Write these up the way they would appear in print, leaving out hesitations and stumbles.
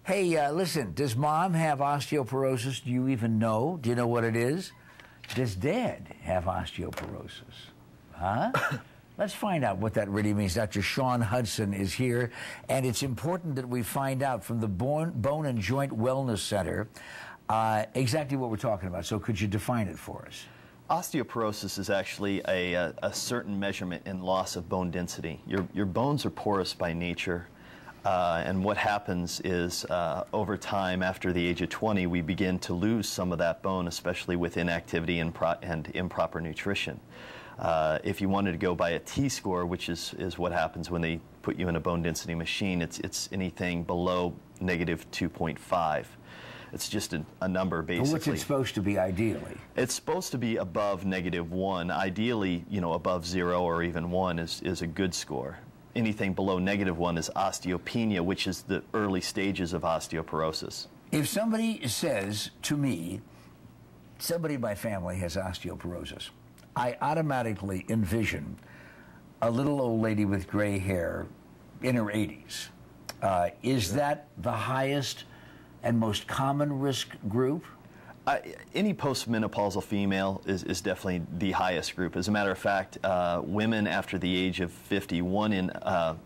Hey, listen, does Mom have osteoporosis? Do you even know? Do you know what it is? Does Dad have osteoporosis? Huh? Let's find out what that really means. Dr. Shaun Hudson is here, and it's important that we find out from the Bone and Joint Wellness Center exactly what we're talking about. So could you define it for us? Osteoporosis is actually a certain measurement in loss of bone density. Your bones are porous by nature. And what happens is over time, after the age of 20, we begin to lose some of that bone, especially with inactivity and improper nutrition. If you wanted to go by a T-score, which is what happens when they put you in a bone density machine, it's anything below -2.5. It's just a number, basically. What's it supposed to be, ideally? It's supposed to be above -1. Ideally, you know, above 0 or even 1 is a good score. Anything below -1 is osteopenia, which is the early stages of osteoporosis. If somebody says to me, somebody in my family has osteoporosis, I automatically envision a little old lady with gray hair in her 80s. Is that the highest and most common risk group? Any postmenopausal female is definitely the highest group. As a matter of fact, women after the age of 50,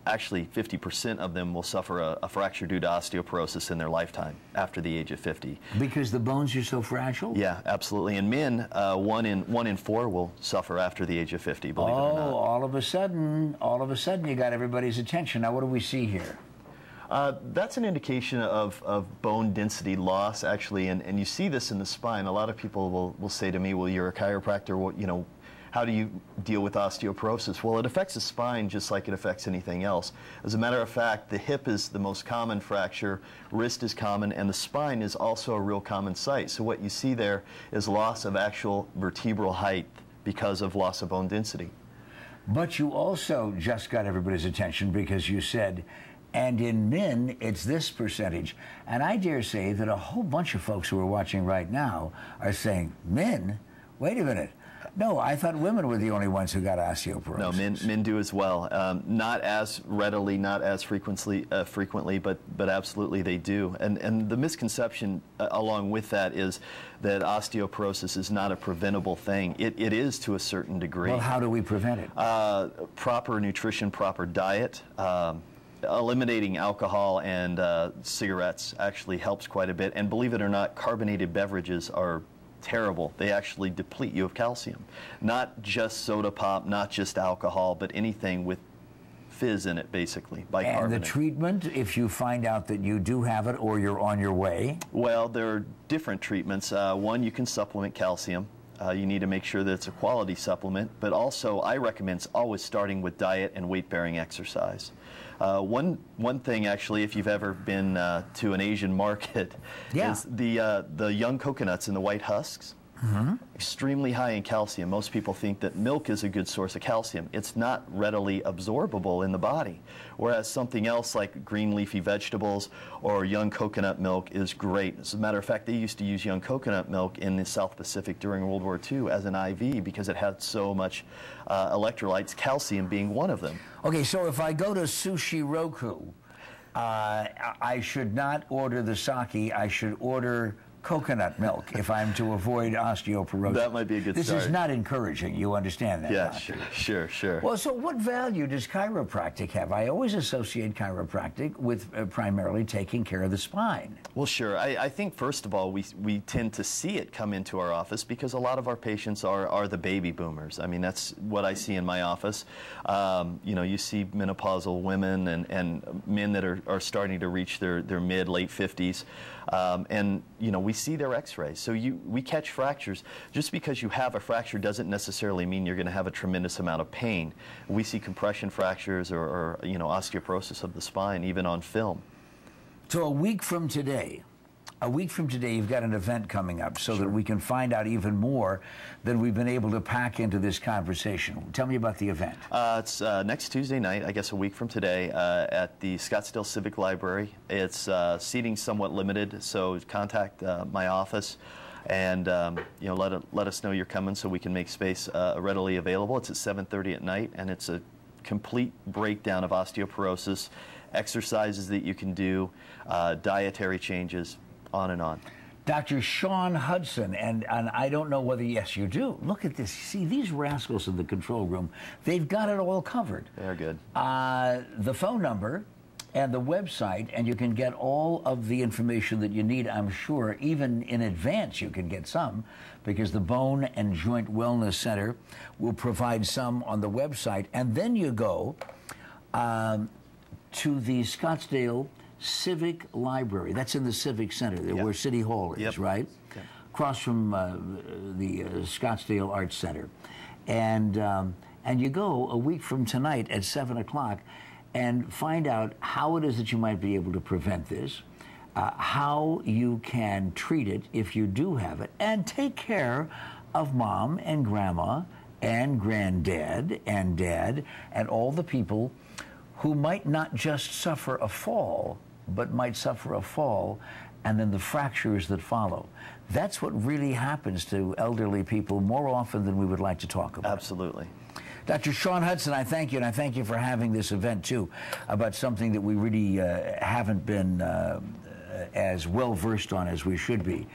actually 50% of them will suffer a fracture due to osteoporosis in their lifetime after the age of 50. Because the bones are so fragile? Yeah, absolutely. And men, one in 4 will suffer after the age of 50, believe it or not. Oh, all of a sudden you got everybody's attention. Now what do we see here? That's an indication of bone density loss, actually, and you see this in the spine. A lot of people will say to me, well, you're a chiropractor, what, you know, how do you deal with osteoporosis? Well, it affects the spine just like it affects anything else. As a matter of fact, the hip is the most common fracture, wrist is common, and the spine is also a real common site. So what you see there is loss of actual vertebral height because of loss of bone density. But you also just got everybody's attention because you said, and in men, it's this percentage. And I dare say that a whole bunch of folks who are watching right now are saying, men? Wait a minute. No, I thought women were the only ones who got osteoporosis. No, men do as well. Not as readily, not as frequently, but absolutely they do. And the misconception along with that is that osteoporosis is not a preventable thing. It is to a certain degree. Well, how do we prevent it? Proper nutrition, proper diet. Eliminating alcohol and cigarettes actually helps quite a bit. And believe it or not, carbonated beverages are terrible. They actually deplete you of calcium. Not just soda pop, not just alcohol, but anything with fizz in it, basically, bicarbonate. And the treatment, if you find out that you do have it or you're on your way? Well, there are different treatments. One, you can supplement calcium. You need to make sure that it's a quality supplement, but also I recommend always starting with diet and weight-bearing exercise. One thing, actually, if you've ever been to an Asian market, is the young coconuts and the white husks. Extremely high in calcium. Most people think that milk is a good source of calcium. It's not readily absorbable in the body, whereas something else like green leafy vegetables or young coconut milk is great. As a matter of fact, they used to use young coconut milk in the South Pacific during World War II as an IV because it had so much electrolytes, calcium being one of them. Okay, so if I go to Sushi Roku, I should not order the sake, I should order coconut milk if I'm to avoid osteoporosis. That might be a good start. This is not encouraging. You understand that? Yeah, doctor? sure. Well, so what value does chiropractic have? I always associate chiropractic with primarily taking care of the spine. Well, sure. I think, first of all, we tend to see it come into our office because a lot of our patients are the baby boomers. I mean, that's what I see in my office. You know, you see menopausal women and men that are starting to reach their mid, late 50s. And, you know, we see their x-rays. So we catch fractures. Just because you have a fracture doesn't necessarily mean you're going to have a tremendous amount of pain. We see compression fractures or you know, osteoporosis of the spine even on film. So a week from today, you've got an event coming up so that we can find out even more than we've been able to pack into this conversation. Tell me about the event. It's next Tuesday night, I guess a week from today, at the Scottsdale Civic Library. It's seating somewhat limited, so contact my office and you know, let us know you're coming so we can make space readily available. It's at 7:30 at night, and it's a complete breakdown of osteoporosis exercises that you can do, dietary changes, on and on. Dr. Shaun Hudson, and I don't know whether, yes, you do. Look at this. See, these rascals in the control room, they've got it all covered. They're good. The phone number and the website, and you can get all of the information that you need, I'm sure. Even in advance, you can get some, because the Bone and Joint Wellness Center will provide some on the website. And then you go to the Scottsdale Civic Library. That's in the Civic Center, where City Hall is, right? Yep. Across from the Scottsdale Arts Center. And you go a week from tonight at 7 o'clock and find out how it is that you might be able to prevent this, how you can treat it if you do have it, and take care of mom and grandma and granddad and dad and all the people who might not just suffer a fall, but might suffer a fall and then the fractures that follow. That's what really happens to elderly people more often than we would like to talk about. Absolutely. Dr. Shaun Hudson, I thank you, and I thank you for having this event, too, about something that we really haven't been as well versed on as we should be.